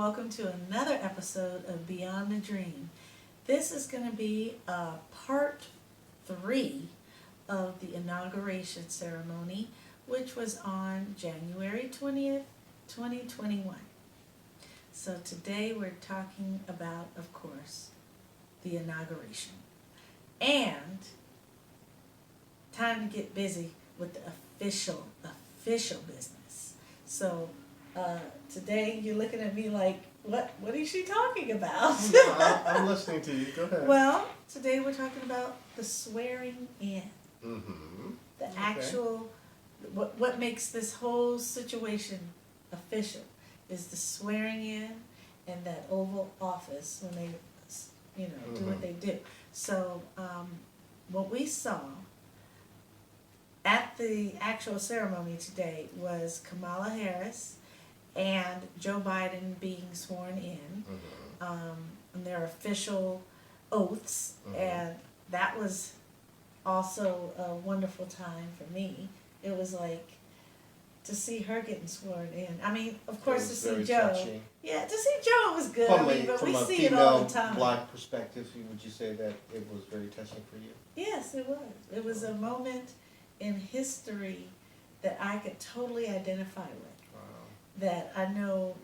welcome to another episode of Beyond the Dream. This is going to be part 3 of the inauguration ceremony, which was on January 20th, 2021. So today we're talking about, of course, the inauguration. And time to get busy with the official business. So today you're looking at me like, what is she talking about? No, I'm listening to you. Go ahead. Well, today we're talking about the swearing in. Mm-hmm. The actual, what makes this whole situation official is the swearing in and that Oval Office when they, do what they do. So what we saw at the actual ceremony today was Kamala Harris and Joe Biden being sworn in, and their official oaths, and that was also a wonderful time for me. It was like to see her getting sworn in. I mean, of course, to see Joe. Touching. Yeah, to see Joe was good. But we see it all the time. From a female black perspective, would you say that it was very touching for you? Yes, it was. It was a moment in history that I could totally identify with. Wow. That I know,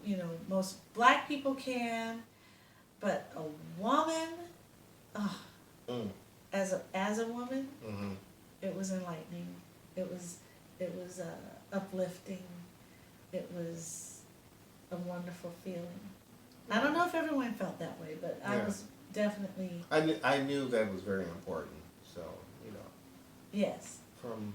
most black people can, but a woman, as a woman, it was enlightening. It was uplifting. It was a wonderful feeling. I don't know if everyone felt that way, but I was definitely. I knew that was very important. So Yes. From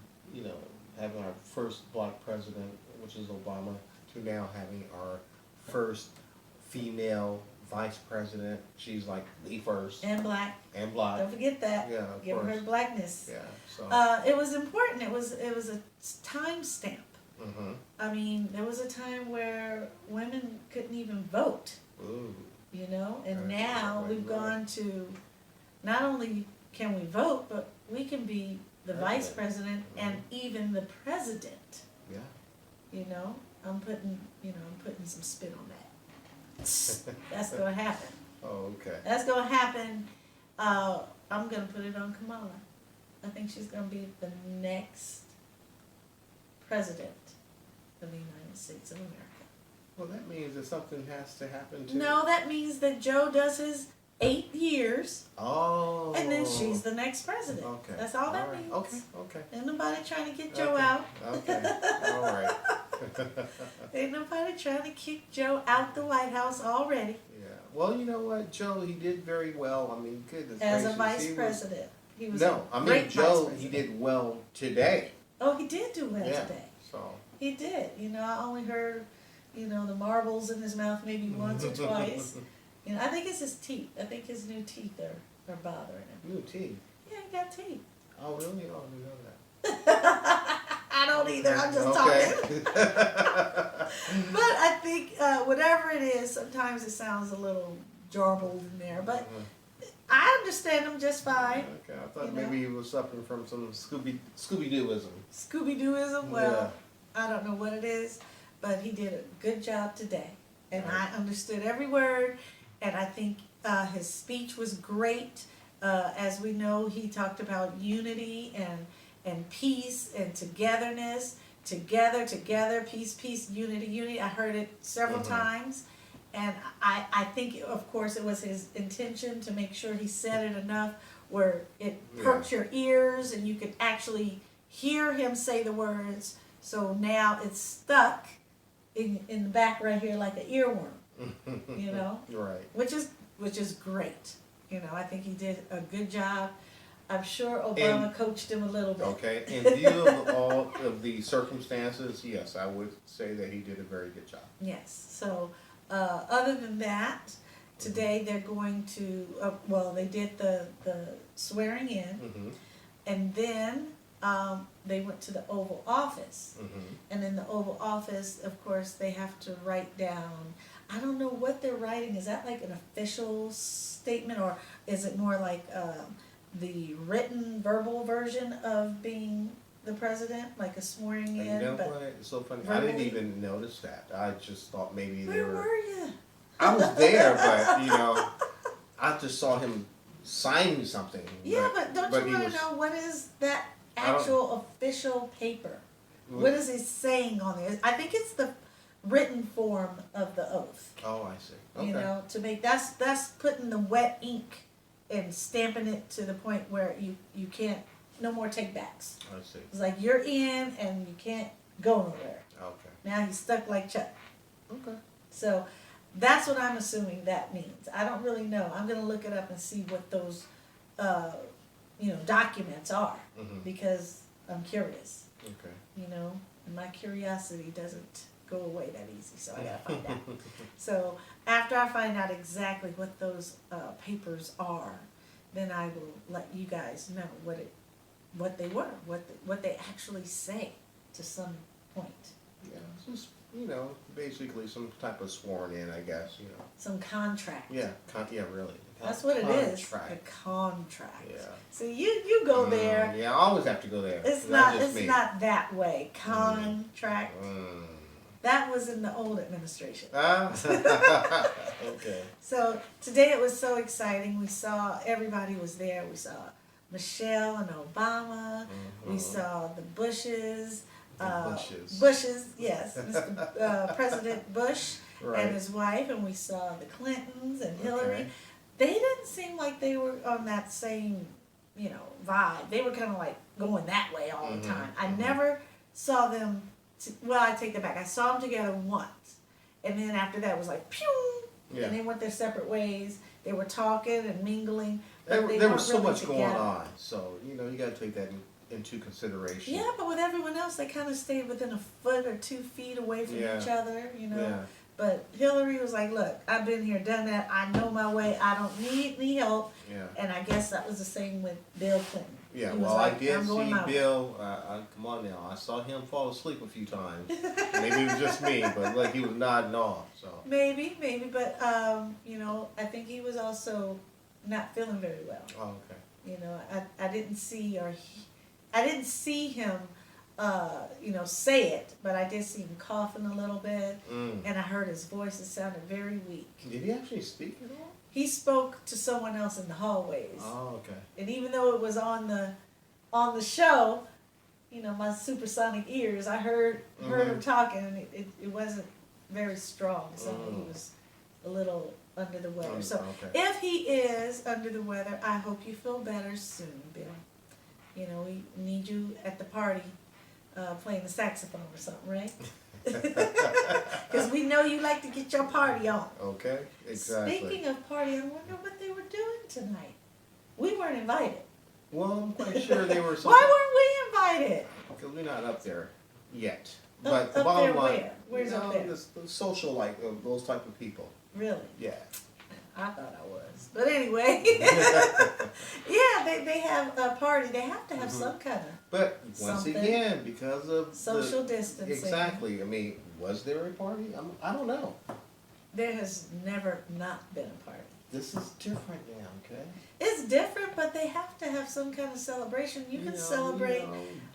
having our first black president, which is Obama, to now having our first female vice president. She's like the first. And black. And black. Don't forget that. Yeah, of Give course. her blackness. Yeah. So. It was important. It was a time stamp. Mm-hmm. I mean, there was a time where women couldn't even vote. Ooh. And now we've gone to, not only can we vote, but we can be the vice president and even the president. Yeah. I'm putting some spin on that. That's gonna happen. Oh, okay. That's gonna happen. I'm gonna put it on Kamala. I think she's gonna be the next president of the United States of America. Well, that means that something has to happen too. No, that means that Joe does his 8 years. Oh. And then she's the next president. Okay. That's all that means. Okay. Ain't nobody trying to get Joe out. Okay. All right. Ain't nobody trying to kick Joe out the White House already. Yeah. Well, you know what, Joe, he did very well. I mean, goodness As gracious, a vice president. He was no, a I mean, great Joe, vice he president. did well today. Oh, he did do well Yeah. today. So. He did. I only heard, the marbles in his mouth maybe once or twice. I think it's his teeth. I think his new teeth are bothering him. New teeth. Yeah, he got teeth. Oh, really? Oh, I didn't know that. I don't either. I'm just talking. But I think whatever it is, sometimes it sounds a little jarbled in there. But I understand him just fine. Okay, I thought maybe he was suffering from some Scooby-Dooism. Scooby-Dooism? Well, I don't know what it is, but he did a good job today. And I understood every word, and I think his speech was great. As we know, he talked about unity and peace and togetherness. Together, peace, unity. I heard it several times. And I think, of course, it was his intention to make sure he said it enough where it perked your ears and you could actually hear him say the words. So now it's stuck in the back right here like an earworm, Right. Which is great. I think he did a good job. I'm sure Obama coached him a little bit. Okay. In view of all of the circumstances, yes, I would say that he did a very good job. Yes. So other than that, today they're going to, they did the swearing in, and then they went to the Oval Office. And in the Oval Office, of course, they have to write down, I don't know what they're writing. Is that like an official statement, or is it more like the written, verbal version of being the president, like a swearing in? You know what? It's so funny. I verbally? didn't even notice that. I just thought maybe they Where were. were you? I was there, but I just saw him signing something. Yeah, but don't you want to know what is that actual official paper? What is he saying on there? I think it's the written form of the oath. Oh, I see. Okay. You know, to make that's putting the wet ink and stamping it to the point where you can't, no more take backs. I see. It's like you're in and you can't go nowhere. Okay. Now he's stuck like Chuck. Okay. So that's what I'm assuming that means. I don't really know. I'm gonna look it up and see what those documents are, because I'm curious. Okay. And my curiosity doesn't go away that easy, so I gotta find out. So after I find out exactly what those papers are, then I will let you guys know what they were, what they actually say to some point. Yeah, it's just basically some type of sworn in, I guess. Some contract. Yeah. Yeah, really. That's what it is. Contract. A contract. Yeah. See, you go there. Yeah, I always have to go there. It's not that way. Contract. That was in the old administration. Okay. So today it was so exciting. We saw everybody was there. We saw Michelle and Obama. We saw the Bushes. Bushes, yes. Mr. President Bush and his wife, and we saw the Clintons and Hillary. Okay. They didn't seem like they were on that same, vibe. They were kind of like going that way all the time. I never saw them. Well, I take that back. I saw them together once, and then after that it was like pew, and they went their separate ways. They were talking and mingling. There was so really much together. going on, so you got to take that into consideration. Yeah, but with everyone else, they kind of stayed within a foot or 2 feet away from each other, Yeah. But Hillary was like, look, I've been here, done that. I know my way. I don't need any help. Yeah. And I guess that was the same with Bill Clinton. Yeah, He was well, like, I did "I'm going see my way." Bill. Come on now, I saw him fall asleep a few times. Maybe it was just me, but like he was nodding off. So Maybe, but I think he was also not feeling very well. Oh, okay. I didn't see him, say it, but I did see him coughing a little bit, and I heard his voice. It sounded very weak. Did he actually speak at all? He spoke to someone else in the hallways. Oh, okay. And even though it was on the show, my supersonic ears, I heard him talking, and it wasn't very strong. So he was a little under the weather. So if he is under the weather, I hope you feel better soon, Bill. We need you at the party playing the saxophone or something, right? Because we know you like to get your party on. Okay, exactly. Speaking of party, I wonder what they were doing tonight. We weren't invited. Well, I'm quite sure they were. Why weren't we invited? Because we're not up there yet. Up the bottom there line, where? Where's up there? The social those type of people. Really? Yeah. I thought I was. But anyway. Yeah, they have a party. They have to have some kind of But once something. Again, because of social distancing. Exactly. I mean, was there a party? I don't know. There has never not been a party. This is different now, okay? It's different, but they have to have some kind of celebration. You can celebrate.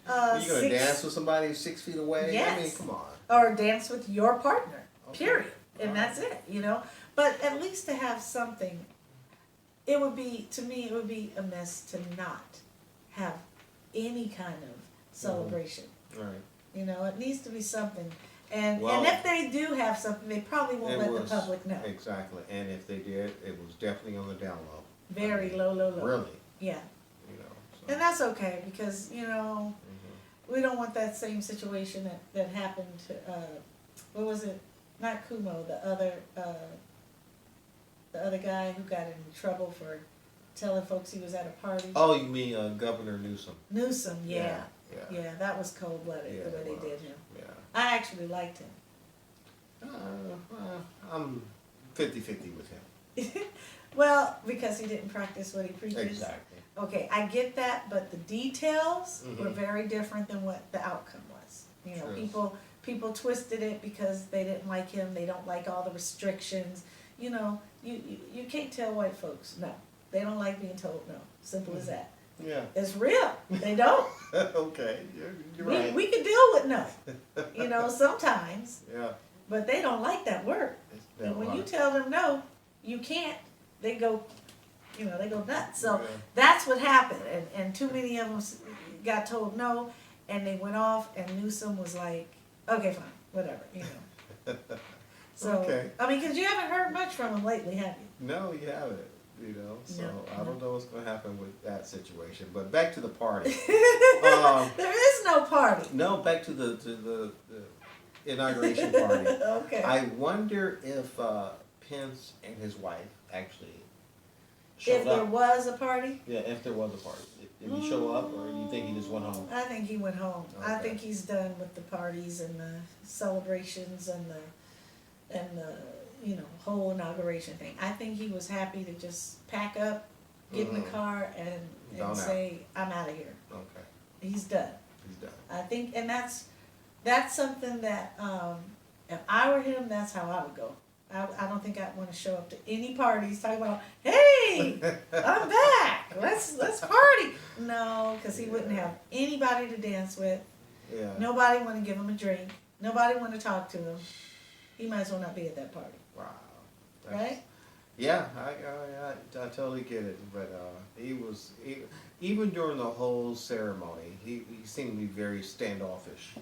Are you gonna dance with somebody 6 feet away? Yes. I mean, come on. Or dance with your partner. Okay. Period. And that's it. But at least to have something. To me, it would be amiss to not have any kind of celebration. Right. It needs to be something. And Well, if they do have something, they probably won't let the public know. Exactly. And if they did, it was definitely on the down low. Very low. Really. Yeah. So. And that's okay because, we don't want that same situation that happened to, what was it? Not Kumo, the other guy who got in trouble for telling folks he was at a party. Oh, you mean Governor Newsom? Newsom, yeah. Yeah. Yeah, that was cold-blooded, the way they did him. Yeah. I actually liked him. I'm 50-50 with him. Well, because he didn't practice what he preaches. Exactly. Okay, I get that, but the details were very different than what the outcome was. True. People twisted it because they didn't like him. They don't like all the restrictions. You can't tell white folks no. They don't like being told no. Simple as that. Yeah. It's real. They don't. Okay, you're right. We can deal with no. Sometimes. Yeah. but they don't like that word. And when you tell them no, you can't, they go, they go nuts. So that's what happened. And too many of them got told no, and they went off, and Newsom was like, okay, fine, whatever, So, Okay. I mean, because you haven't heard much from him lately, have you? No, you haven't. So No, I don't know what's going to happen with that situation. But back to the party. There is no party. No, back to the inauguration party. Okay. I wonder if Pence and his wife actually showed If there up. was a party? Yeah, if there was a party. Did he show up, or you think he just went home? I think he went home. I Okay. think he's done with the parties and the celebrations and the whole inauguration thing. I think he was happy to just pack up, get in the car, and Gone out. say, I'm out of here. Okay, He's done. he's done. I think, and that's something that, if I were him, that's how I would go. I don't think I'd want to show up to any parties talking about, hey, I'm back. Let's party. No, because he wouldn't have anybody to dance with. Yeah. Nobody want to give him a drink. Nobody want to talk to him. He might as well not be at that party, Wow. right? Yeah, I totally get it. But even during the whole ceremony, he seemed to be very standoffish.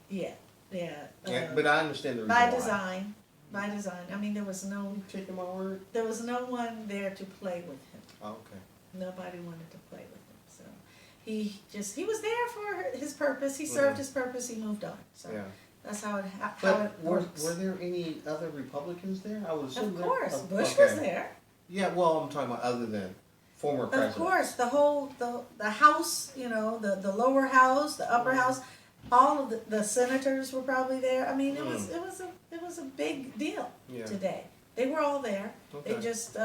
Yeah. But I understand the reason By why. design. By design. I mean, there was no Taking my word. one there to play with him. Oh, okay. Nobody wanted to play with him. So he was there for his purpose. He served his purpose. He moved on. So Yeah. that's how it But works. were there any other Republicans there? I would assume Of course, there. Bush Okay. was there. Yeah, well, I'm talking about other than former presidents. Of course, the House, the lower house, the upper house, all of the senators were probably there. I mean, it was a big deal Yeah. today. They were all there. Okay. They just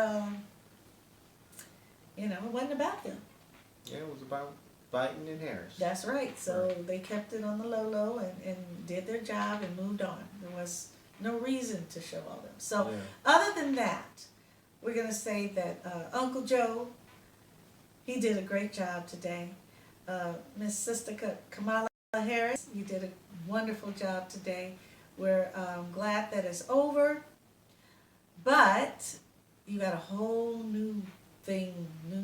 it wasn't about them. Yeah, it was about Biden and Harris. That's right. So they kept it on the low and did their job and moved on. There was no reason to show all them. So Yeah. other than that, we're gonna say that Uncle Joe, he did a great job today. Miss Sister Kamala Harris, you did a wonderful job today. We're glad that it's over, but you got a whole new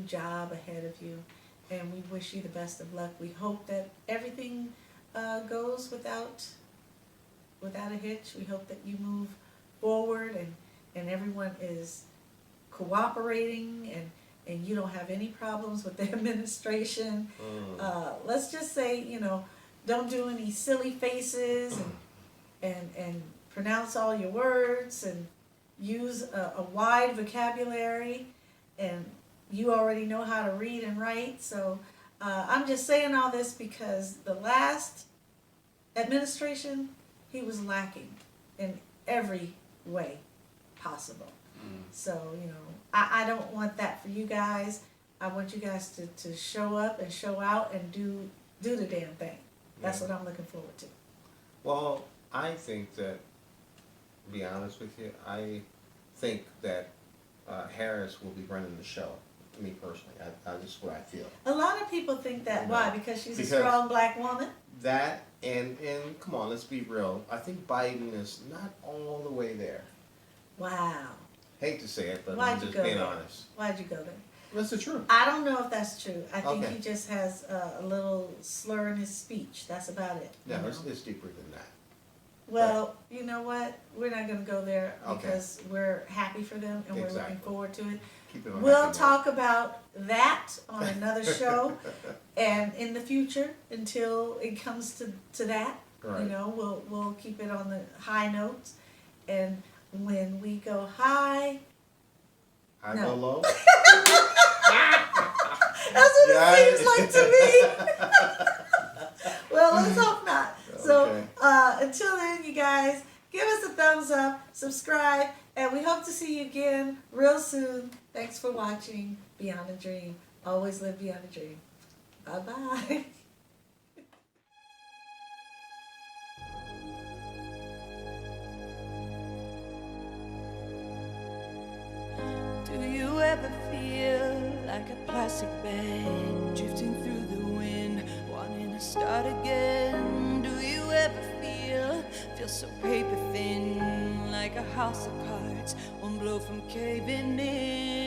job ahead of you, and we wish you the best of luck. We hope that everything goes without a hitch. We hope that you move forward and everyone is cooperating and you don't have any problems with the administration. Let's just say, don't do any silly faces and pronounce all your words and use a wide vocabulary, and you already know how to read and write. So I'm just saying all this because the last administration, he was lacking in every way possible. So, I don't want that for you guys. I want you guys to show up and show out and do the damn thing. That's what I'm looking forward to. Well, I think that, to be honest with you, I think that Harris will be running the show. Me personally, that's what I feel. A lot of people think that. You Why? know, Because she's a because- strong black woman? That and come on, let's be real. I think Biden is not all the way there. Wow. Hate to say it, but Why'd I'm you just go being there? honest. Why'd you go there? That's the truth. I don't know if that's true. I think Okay. he just has a little slur in his speech. That's about it. No, you know? it's deeper than that. Well, you know what? We're not going to go there Okay. because we're happy for them and we're Exactly. looking forward to it. Keep it on We'll happy note. talk about that on another show and in the future until it comes to that. Right. We'll keep it on the high notes. And when we go high, I No. go low. that's what Yeah, it seems like to me. Well, let's hope not. So Okay. until then, you guys, give us a thumbs up, subscribe, and we hope to see you again real soon. Thanks for watching Beyond a Dream. Always live beyond a dream. Bye-bye. Do you ever feel like a plastic bag drifting through the wind, wanting to start again? Do you ever feel so paper thin? house of cards, one blow from caving in.